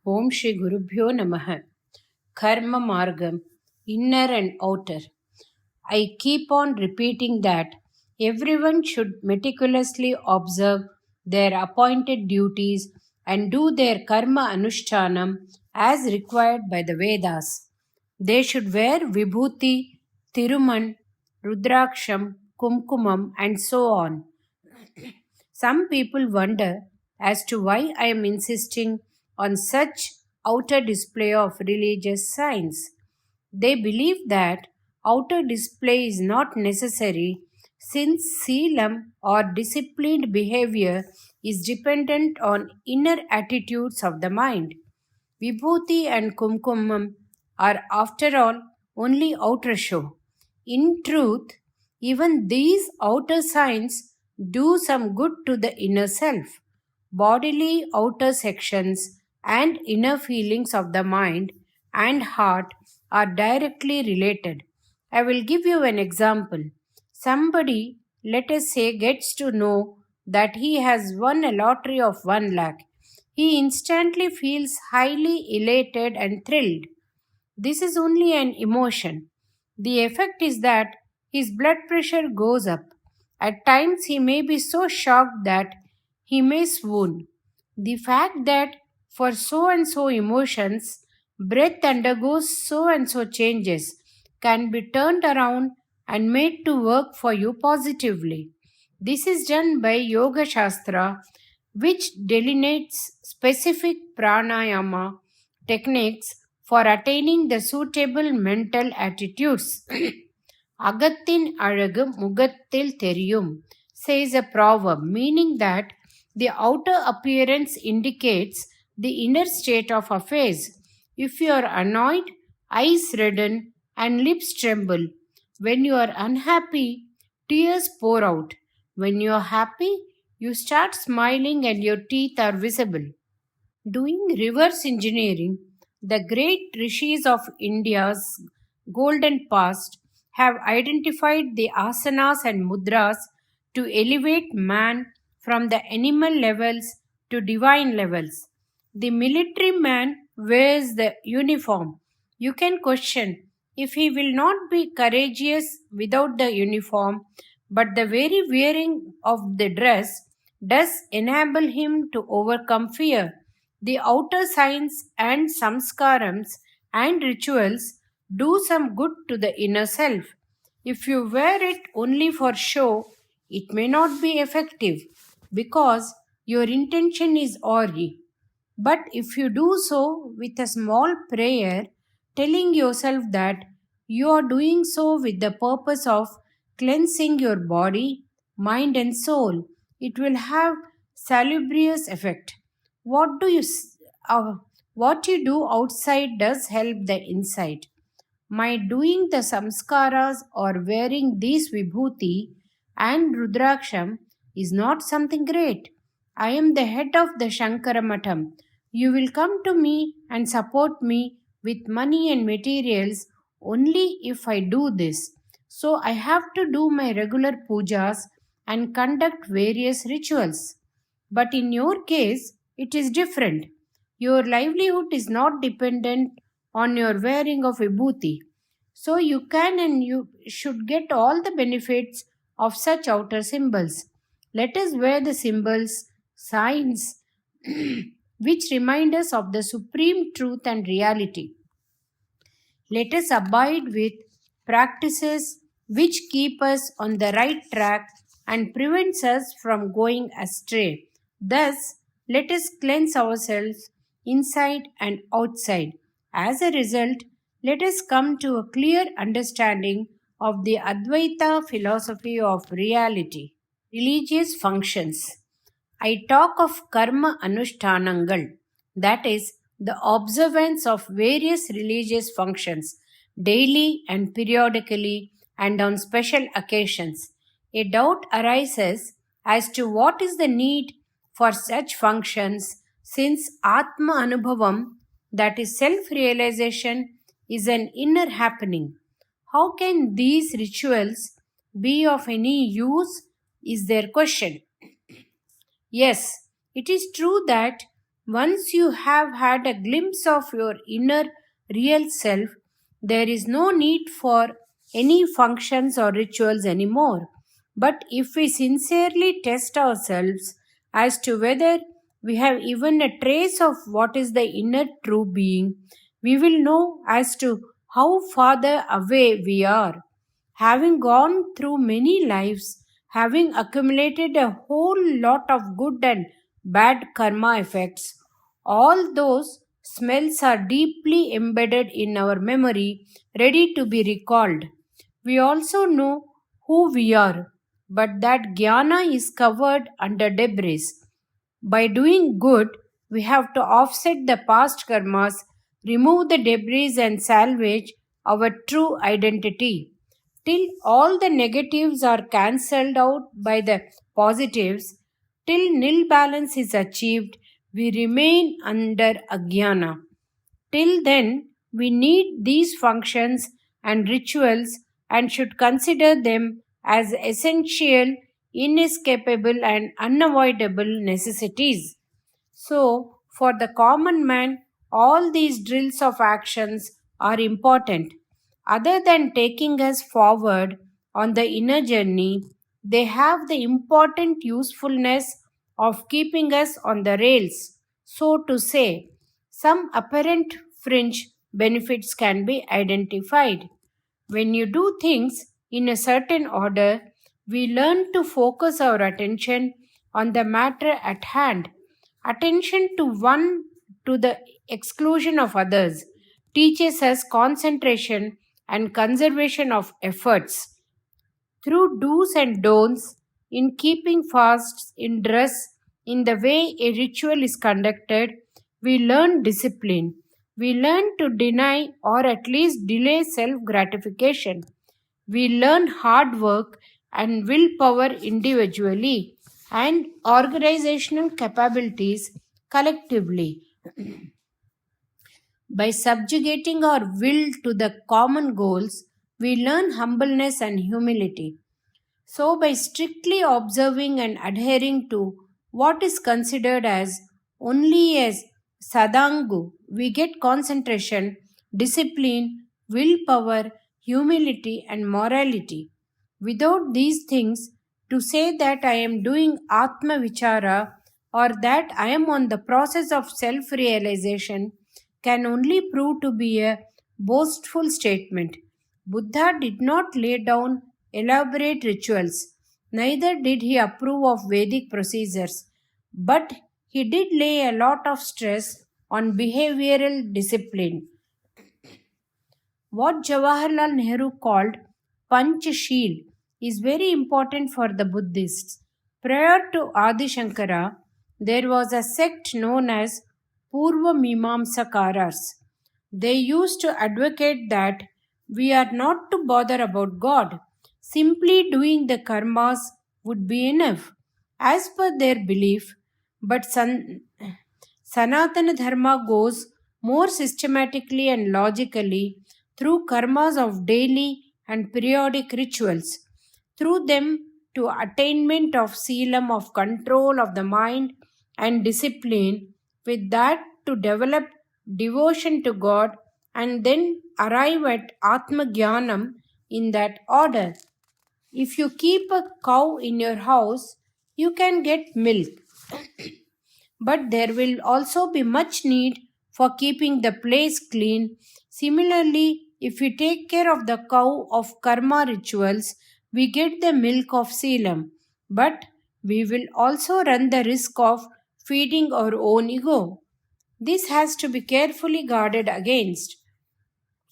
Om Shri Gurubhyo Namaha. Karma Margam, inner and outer. I keep on repeating that everyone should meticulously observe their appointed duties and do their karma anushtanam as required by the Vedas. They should wear vibhuti, tiruman, rudraksham, kumkumam, and so on. Some people wonder as to why I am insisting on such outer display of religious signs. They believe that outer display is not necessary since seelam or disciplined behavior is dependent on inner attitudes of the mind. Vibhuti and kumkumam are, after all, only outer show. In truth, even these outer signs do some good to the inner self. Bodily outer sections and inner feelings of the mind and heart are directly related. I will give you an example. Somebody, let us say, gets to know that he has won a lottery of 1 lakh. He instantly feels highly elated and thrilled. This is only an emotion. The effect is that his blood pressure goes up. At times, he may be so shocked that he may swoon. The fact that for so and so emotions, breath undergoes so and so changes can be turned around and made to work for you positively. This is done by Yoga Shastra, which delineates specific pranayama techniques for attaining the suitable mental attitudes. Agathin அழகு முகத்தில் தெரியும், says a proverb, meaning that the outer appearance indicates the inner state of affairs. If you are annoyed, eyes redden and lips tremble. When you are unhappy, tears pour out. When you are happy, you start smiling and your teeth are visible. Doing reverse engineering, the great rishis of India's golden past have identified the asanas and mudras to elevate man from the animal levels to divine levels. The military man wears the uniform. You can question if he will not be courageous without the uniform, but the very wearing of the dress does enable him to overcome fear. The outer signs and samskarams and rituals do some good to the inner self. If you wear it only for show, it may not be effective because your intention is awry. But if you do so with a small prayer, telling yourself that you are doing so with the purpose of cleansing your body, mind, and soul, it will have salubrious effect. What do you what you do outside does help the inside. My doing the samskaras or wearing these vibhuti and rudraksham is not something great. I am the head of the Shankara Matham. You will come to me and support me with money and materials only if I do this. So I have to do my regular pujas and conduct various rituals. But in your case, it is different. Your livelihood is not dependent on your wearing of vibhuti. So you can and you should get all the benefits of such outer symbols. Let us wear the symbols, signs, which remind us of the supreme truth and reality. Let us abide with practices which keep us on the right track and prevents us from going astray. Thus, let us cleanse ourselves inside and outside. As a result, let us come to a clear understanding of the Advaita philosophy of reality. Religious functions. I talk of karma anushtanangal, that is, the observance of various religious functions daily and periodically and on special occasions. A doubt arises as to what is the need for such functions since Atma Anubhavam, that is self realization, is an inner happening. How can these rituals be of any use? Is their question. Yes, it is true that Once you have had a glimpse of your inner real self, there is no need for any functions or rituals anymore. But if we sincerely test ourselves as to whether we have even a trace of what is the inner true being, we will know as to how farther away we are. Having gone through many lives, having accumulated a whole lot of good and bad karma effects, all those smells are deeply embedded in our memory, ready to be recalled. We also know who we are, but that jnana is covered under debris. By doing good, we have to offset the past karmas, remove the debris, and salvage our true identity. Till all the negatives are cancelled out by the positives, till nil balance is achieved, we remain under ajnana. Till then, we need these functions and rituals and should consider them as essential, inescapable, and unavoidable necessities. So, for the common man, all these drills of actions are important. Other than taking us forward on the inner journey, they have the important usefulness of keeping us on the rails, so to say. Some apparent fringe benefits can be identified. When you do things in a certain order, we learn to focus our attention on the matter at hand. Attention to one to the exclusion of others teaches us concentration and conservation of efforts. Through do's and don'ts, in keeping fast, in dress, in the way a ritual is conducted, we learn discipline. We learn to deny or at least delay self gratification. We learn hard work and willpower individually and organizational capabilities collectively. By subjugating our will to the common goals, we learn humbleness and humility. So, by strictly observing and adhering to what is considered as only as sadangu, we get concentration, discipline, willpower, humility, and morality. Without these things, to say that I am doing Atma Vichara or that I am on the process of self realization can only prove to be a boastful statement. Buddha did not lay down elaborate rituals, neither did he approve of Vedic procedures, but he did lay a lot of stress on behavioral discipline. What Jawaharlal Nehru called Panchashil is very important for the Buddhists. Prior to Adi Shankara, there was a sect known as Purva Mimamsakaras. They used to advocate that we are not to bother about God. Simply doing the karmas would be enough, as per their belief. But Sanatana Dharma goes more systematically and logically through karmas of daily and periodic rituals. Through them, to attainment of selam, of control of the mind and discipline, with that to develop devotion to God and then arrive at Atma Jnanam in that order. If you keep a cow in your house, you can get milk, but there will also be much need for keeping the place clean. Similarly, if we take care of the cow of karma rituals, we get the milk of selam, but we will also run the risk of feeding our own ego. This has to be carefully guarded against.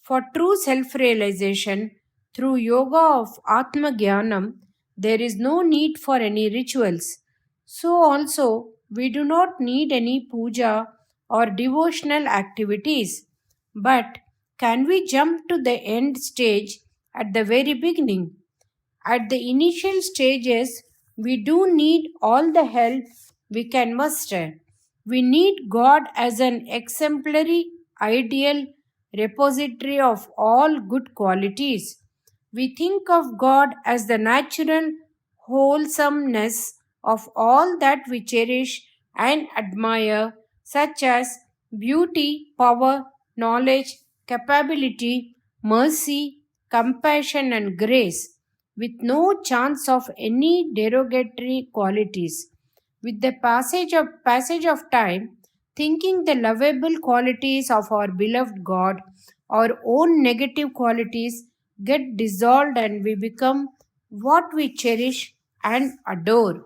For true self realization through yoga of Atma Jnanam, there is no need for any rituals. So, also, we do not need any puja or devotional activities. But can we jump to the end stage at the very beginning? At the initial stages, we do need all the help we can muster. We need God as an exemplary, ideal repository of all good qualities. We think of God as the natural wholesomeness of all that we cherish and admire, such as beauty, power, knowledge, capability, mercy, compassion, and grace, with no chance of any derogatory qualities. With the passage of time, thinking the lovable qualities of our beloved God, our own negative qualities get dissolved and we become what we cherish and adore.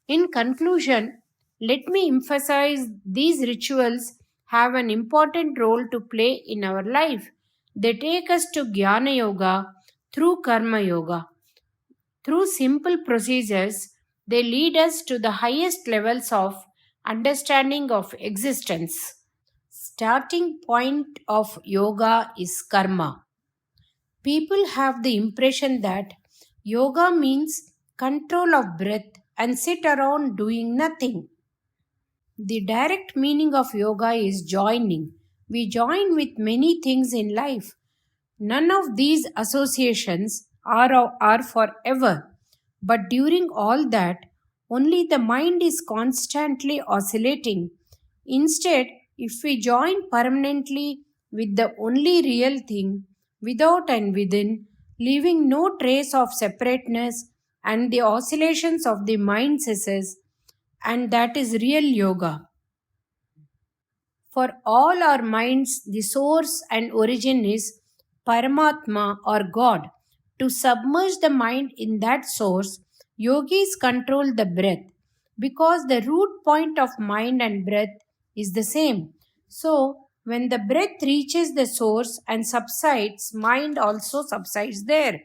In conclusion, let me emphasize these rituals have an important role to play in our life. They take us to Jnana Yoga through Karma Yoga. Through simple procedures, they lead us to the highest levels of understanding of existence. Starting point of yoga is karma. People have the impression that yoga means control of breath and sit around doing nothing. The direct meaning of yoga is joining. We join with many things in life. None of these associations are forever. But during all that, only the mind is constantly oscillating. Instead, if we join permanently with the only real thing, without and within, leaving no trace of separateness and the oscillations of the mind cesses, and that is real yoga. For all our minds, the source and origin is Paramatma or God. To submerge the mind in that source, yogis control the breath because the root point of mind and breath is the same. So, when the breath reaches the source and subsides, mind also subsides there.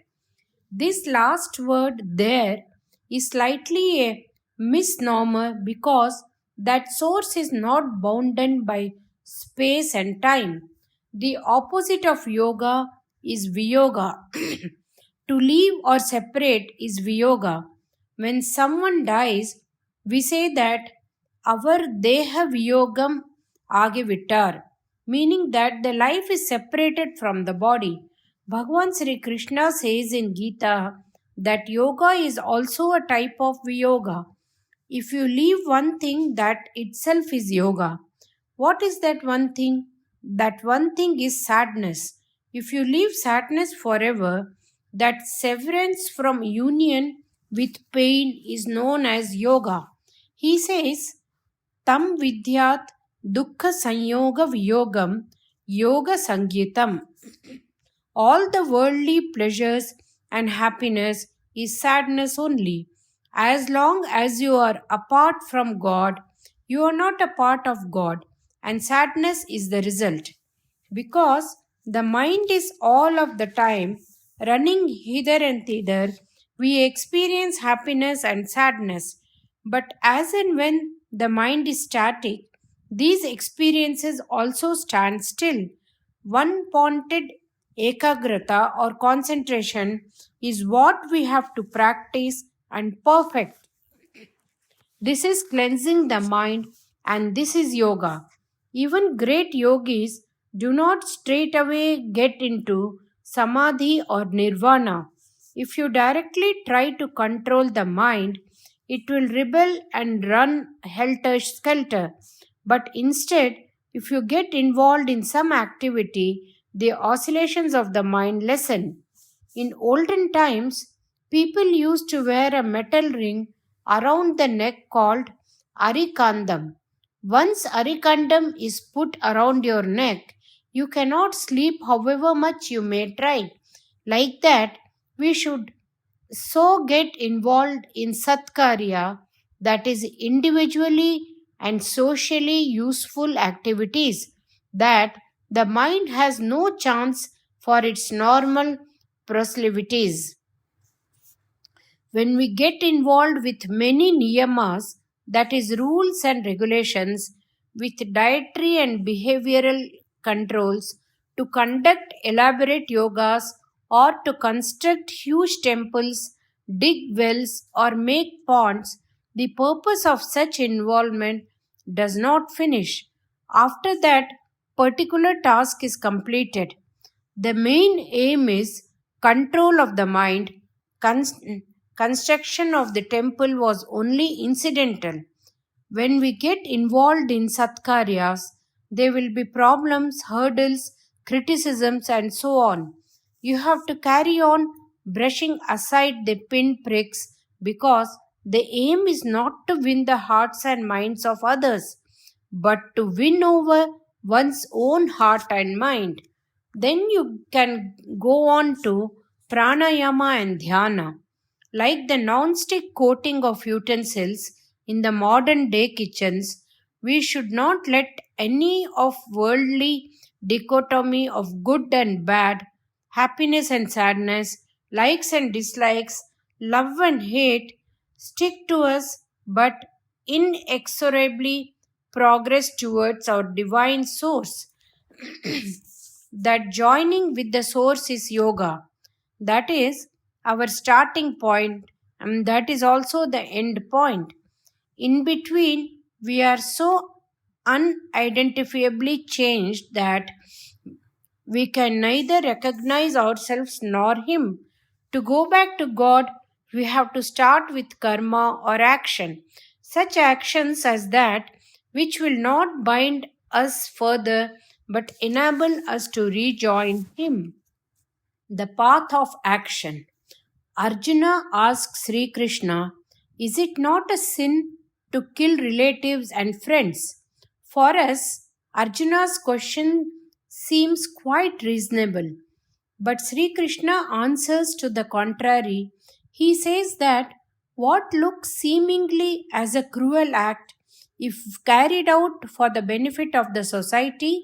This last word there is slightly a misnomer because that source is not bounded by space and time. The opposite of yoga is viyoga. To leave or separate is viyoga. When someone dies, we say that our deha viyogam agivittar, meaning that the life is separated from the body. Bhagavan Sri Krishna says in Gita that yoga is also a type of yoga. If you leave one thing, that itself is yoga. What is that one thing? That one thing is sadness. If you leave sadness forever, that severance from union with pain is known as yoga. He says, Tam vidyat dukkha sanyoga viyogam yoga sangitam. All the worldly pleasures and happiness is sadness only. As long as you are apart from God, you are not a part of God, and sadness is the result. Because the mind is all of the time running hither and thither, we experience happiness and sadness. But as and when the mind is static, these experiences also stand still. One pointed ekagrata or concentration is what we have to practice and perfect. This is cleansing the mind and this is yoga. Even great yogis do not straight away get into samadhi or nirvana. If you directly try to control the mind, it will rebel and run helter skelter. But instead, if you get involved in some activity, the oscillations of the mind lessen. In olden times, people used to wear a metal ring around the neck called arikandam. Once arikandam is put around your neck, you cannot sleep however much you may try. Like that, we should so get involved in satkarya, that is individually and socially useful activities, that the mind has no chance for its normal proclivities. When we get involved with many niyamas, that is rules and regulations, with dietary and behavioral controls, to conduct elaborate yogas or to construct huge temples, dig wells or make ponds, the purpose of such involvement does not finish. After that particular task is completed, the main aim is control of the mind. Construction of the temple was only incidental. When we get involved in satkaryas, there will be problems, hurdles, criticisms, and so on. You have to carry on brushing aside the pinpricks because the aim is not to win the hearts and minds of others, but to win over one's own heart and mind. Then you can go on to pranayama and dhyana. Like the non-stick coating of utensils in the modern day kitchens, we should not let any of worldly dichotomy of good and bad, happiness and sadness, likes and dislikes, love and hate stick to us, but inexorably progress towards our divine source. That joining with the source is yoga. That is our starting point, and that is also the end point. In between, we are so unidentifiably changed that we can neither recognize ourselves nor Him. To go back to God, we have to start with karma or action. Such actions as that which will not bind us further but enable us to rejoin Him. The path of action. Arjuna asks Sri Krishna, is it not a sin to kill relatives and friends? For us, Arjuna's question seems quite reasonable. But Sri Krishna answers to the contrary. He says that what looks seemingly as a cruel act, if carried out for the benefit of the society,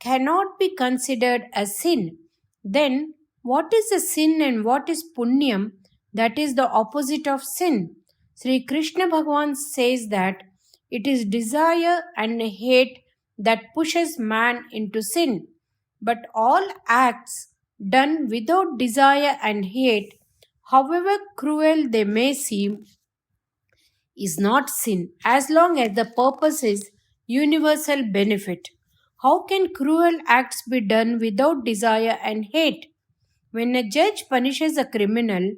cannot be considered a sin. Then, what is a sin and what is punyam? That is the opposite of sin. Sri Krishna Bhagavan says that it is desire and hate that pushes man into sin. But all acts done without desire and hate, however cruel they may seem, is not sin as long as the purpose is universal benefit. How can cruel acts be done without desire and hate? When a judge punishes a criminal,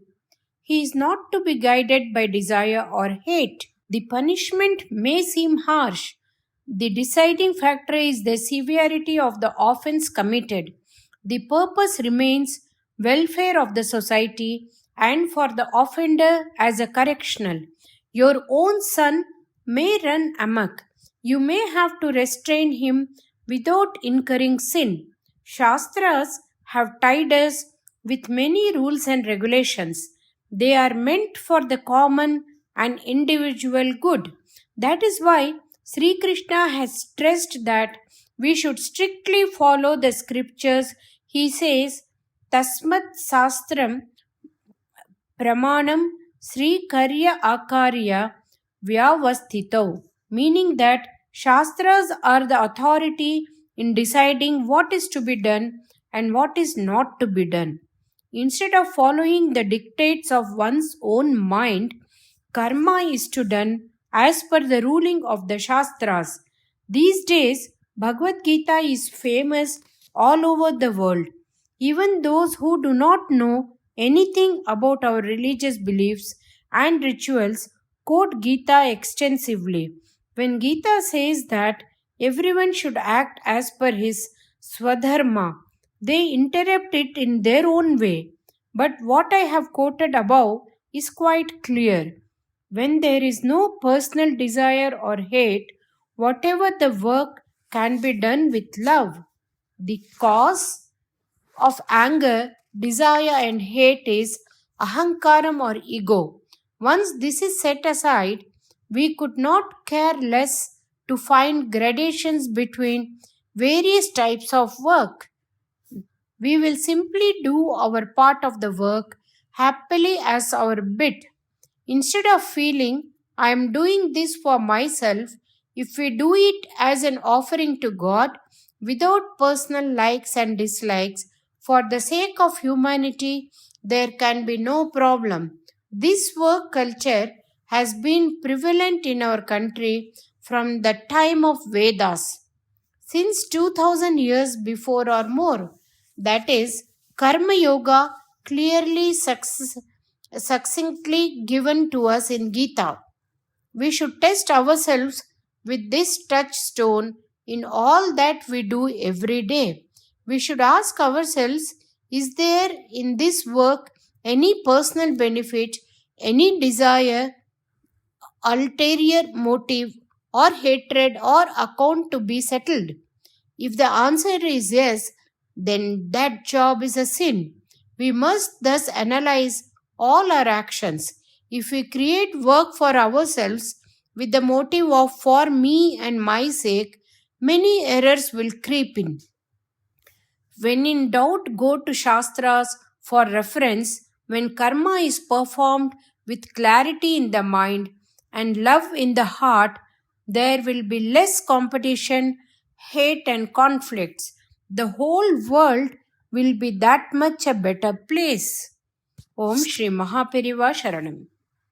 he is not to be guided by desire or hate. The punishment may seem harsh. The deciding factor is the severity of the offense committed. The purpose remains welfare of the society and for the offender as a correctional. Your own son may run amok. You may have to restrain him without incurring sin. Shastras have tied us with many rules and regulations. They are meant for the common and individual good. That is why Sri Krishna has stressed that we should strictly follow the scriptures. He says, Tasmat Sastram Pramanam Sri Karya Akarya Vyavastitau, meaning that Shastras are the authority in deciding what is to be done and what is not to be done. Instead of following the dictates of one's own mind, karma is to done as per the ruling of the Shastras. These days, Bhagavad Gita is famous all over the world. Even those who do not know anything about our religious beliefs and rituals quote Gita extensively. When Gita says that everyone should act as per his swadharma, they interpret it in their own way. But what I have quoted above is quite clear. When there is no personal desire or hate, whatever the work can be done with love. The cause of anger, desire, and hate is ahankaram or ego. Once this is set aside, we could not care less to find gradations between various types of work. We will simply do our part of the work happily as our bit. Instead of feeling, I am doing this for myself, if we do it as an offering to God without personal likes and dislikes, for the sake of humanity, there can be no problem. This work culture has been prevalent in our country from the time of Vedas, since 2000 years before or more. That is, Karma Yoga clearly succinctly given to us in Gita. We should test ourselves with this touchstone in all that we do every day. We should ask ourselves, is there in this work any personal benefit, any desire, ulterior motive, or hatred or account to be settled? If the answer is yes, then that job is a sin. We must thus analyze all our actions. If we create work for ourselves with the motive of for me and my sake, many errors will creep in. When in doubt, go to Shastras for reference. When karma is performed with clarity in the mind and love in the heart, there will be less competition, hate, and conflicts. The whole world will be that much a better place. Om Shri Mahaperiva Sharanam.